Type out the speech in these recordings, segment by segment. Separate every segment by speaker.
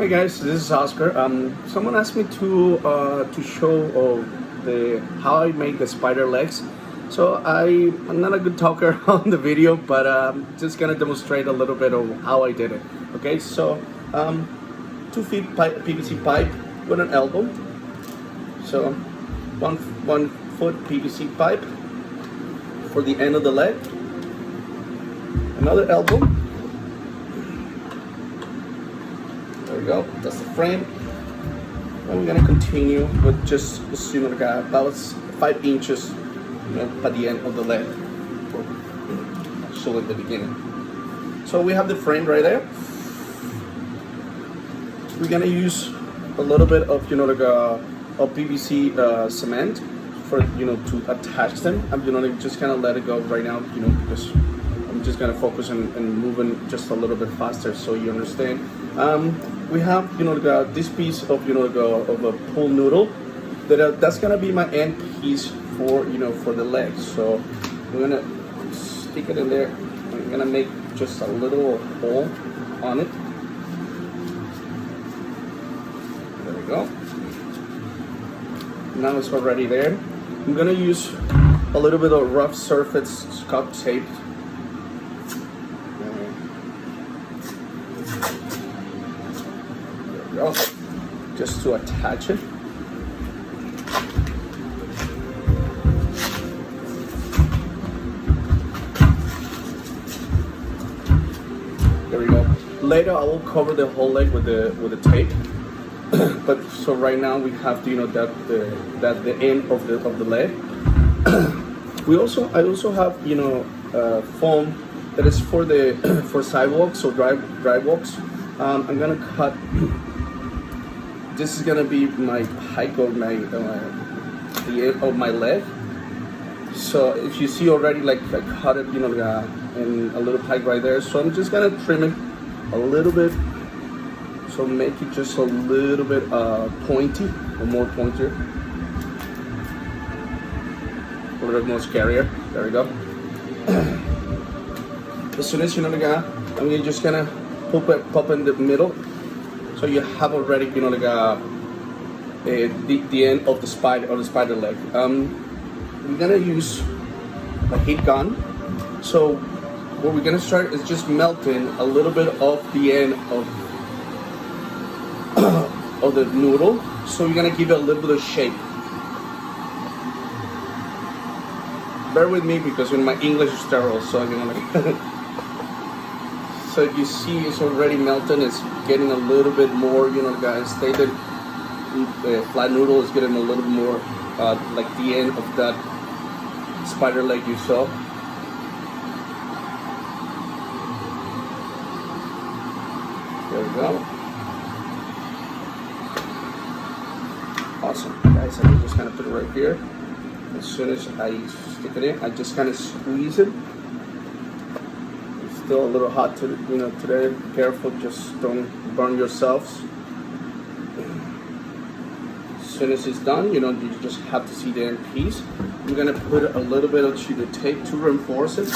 Speaker 1: Hi guys, this is Oscar. Someone asked me to show how I make the spider legs. So I'm not a good talker on the video, but just gonna demonstrate a little bit of how I did it. Okay, so 2 feet PVC pipe with an elbow. So one foot PVC pipe for the end of the leg. Another elbow. There we go, that's the frame. And we're gonna continue with just about 5 inches at the end of the leg. Show at the beginning. So we have the frame right there. We're gonna use a little bit of of PVC cement for to attach them. I'm just gonna let it go right now, because I'm just gonna focus on moving just a little bit faster so you understand. We have this piece of of a pull noodle that's gonna be my end piece for for the legs. So we're gonna stick it in there. I'm gonna make just a little hole on it. There we go. Now it's already there. I'm gonna use a little bit of rough surface Scotch tape. Just to attach it. There we go. Later I will cover the whole leg with the tape. But so right now we have that the end of the leg. I also have foam that is for the for sidewalks or dry walks. I'm gonna cut. This is gonna be my height of the end of my leg. So if you see already, like I cut it, in a little height right there. So I'm just gonna trim it a little bit. So make it just a little bit pointy, or more pointier, a little bit more scarier. There we go. As soon as I'm just gonna pop in the middle. So you have already, the end of the spider leg. We're gonna use a heat gun. So what we're gonna start is just melting a little bit of the end of of the noodle. So we're gonna give it a little bit of shape. Bear with me because my English is terrible, so So you see it's already melting, it's getting a little bit more, guys, stated flat noodle is getting a little bit more like the end of that spider leg you saw. There we go. Awesome, guys, I'm just gonna put it right here. As soon as I stick it in, I just kind of squeeze it. Still a little hot today. Careful, just don't burn yourselves. As soon as it's done, you just have to see the end piece. I'm gonna put a little bit of the tape to reinforce it.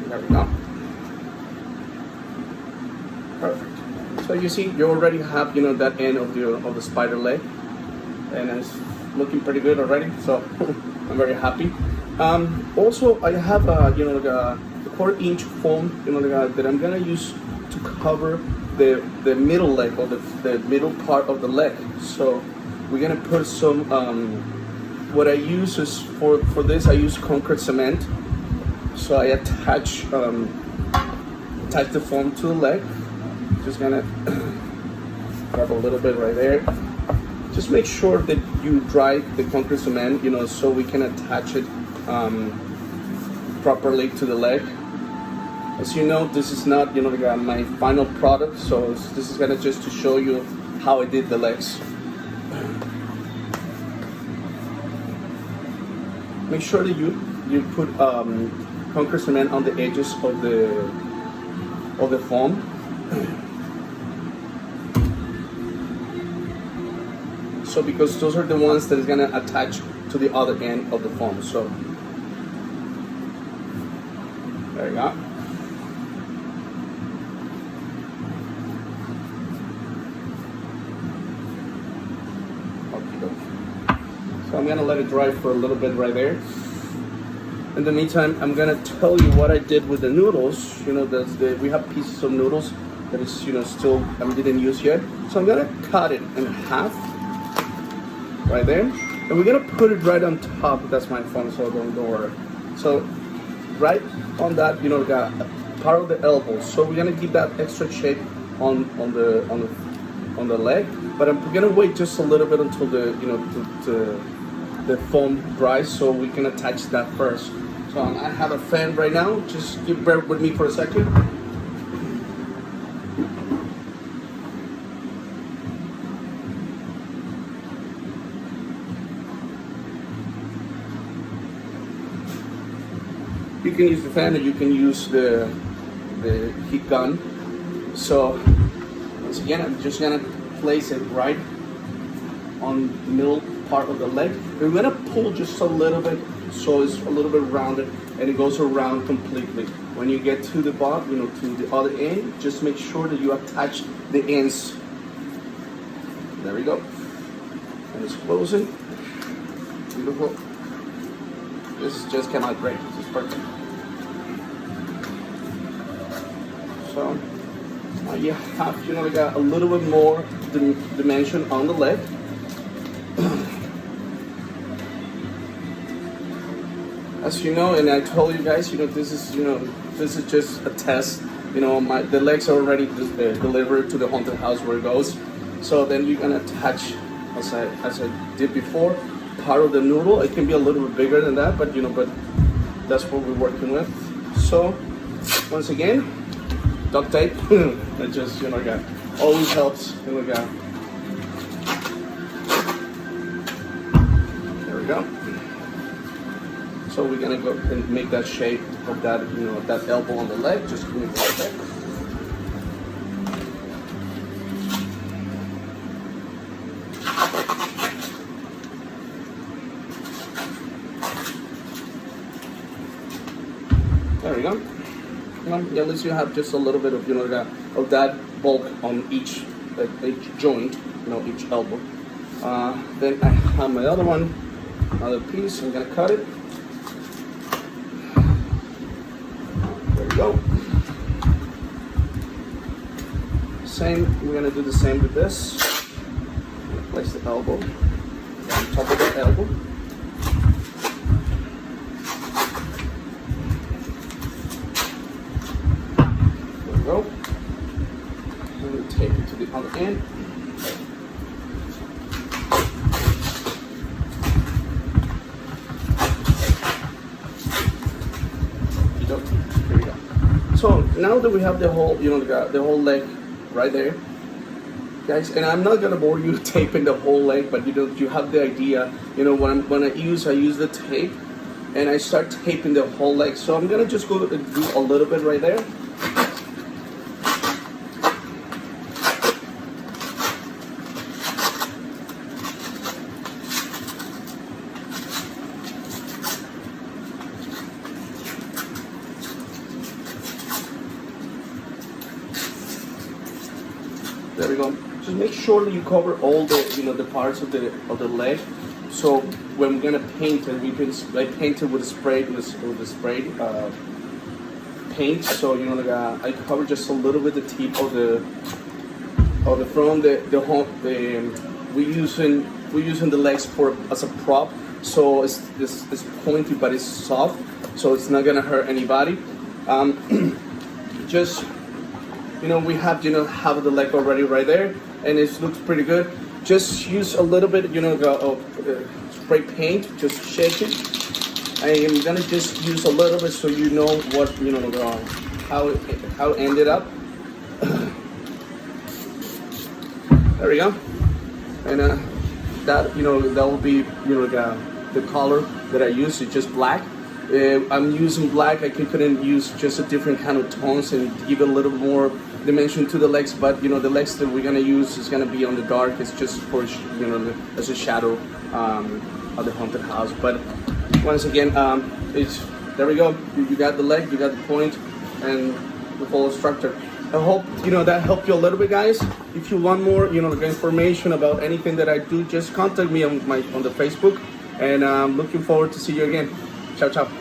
Speaker 1: There we go. Perfect. So you see, you already have that end of the spider leg, and it's looking pretty good already. So I'm very happy. Also, I have a 1/4-inch foam that I'm gonna use to cover the middle leg, or the middle part of the leg. So we're gonna put some. What I use is for this I use concrete cement. So I attach the foam to the leg. Just gonna grab a little bit right there. Just make sure that you dry the concrete cement, so we can attach it properly to the leg. As you know, this is not my final product, so this is gonna just to show you how I did the legs. Make sure that you put concrete cement on the edges of the foam. So because those are the ones that is gonna attach to the other end of the foam. So there you go. So I'm gonna let it dry for a little bit right there. In the meantime, I'm gonna tell you what I did with the noodles. You know, we have pieces of noodles that is, you know, still I didn't use yet. So I'm gonna cut it in half right there, and we're gonna put it right on top. That's my phone, so don't worry. So right on that, you know, got part of the elbow. So we're gonna give that extra shape on the leg, but I'm gonna wait just a little bit until the, you know, the foam dries, so we can attach that first. So I have a fan right now. Just bear with me for a second. You can use the fan, or you can use the heat gun. So once again, I'm just gonna place it right on the middle part of the leg. We're gonna pull just a little bit, so it's a little bit rounded, and it goes around completely. When you get to the bottom, you know, to the other end, just make sure that you attach the ends. There we go. And it's closing. Beautiful. This just came out great. This is perfect. So now you have, you know, we got a little bit more dimension on the leg. As you know, and I told you guys, you know, this is just a test. You know, the legs are already delivered to the haunted house where it goes. So then you're gonna attach, as I did before, part of the noodle. It can be a little bit bigger than that, but you know, but that's what we're working with. So once again, duct tape. It just, you know, always helps. You know, there we go. So we're gonna go and make that shape of that, you know, that elbow on the leg. Just give me one sec. There we go. At least you have just a little bit of, you know, of that bulk on each joint, you know, each elbow. Then I have my other piece. I'm gonna cut it. There we go. Same. We're gonna do the same with this. Place the elbow on top of the elbow. Go. And we tape it to the other end. Here we go. So now that we have the whole, you know, the whole leg right there, guys, and I'm not gonna bore you taping the whole leg, but you know, you have the idea. You know, when I use the tape, and I start taping the whole leg. So I'm gonna just go and do a little bit right there. There we go. Just make sure that you cover all the, you know, the parts of the leg. So when we're gonna paint it, I paint it with a spray paint. So you know, I cover just a little bit the tip of the front. We're using the legs as a prop. So it's pointy, but it's soft. So it's not gonna hurt anybody. Just, you know, we have, you know, half the leg already right there, and it looks pretty good. Just use a little bit, you know, of spray paint. Just shake it. I am gonna just use a little bit so you know what, you know, how it ended up. There we go. And that, you know, that will be, you know, the color that I use is just black. I'm using black. I couldn't use just a different kind of tones and give it a little more dimension to the legs. But the legs that we're gonna use is gonna be on the dark. It's just for as a shadow of the haunted house. But once again, there we go. You got the leg, you got the point, and the whole structure. I hope that helped you a little bit, guys. If you want more information about anything that I do, just contact me on the Facebook, and I'm looking forward to see you again. Ciao, ciao.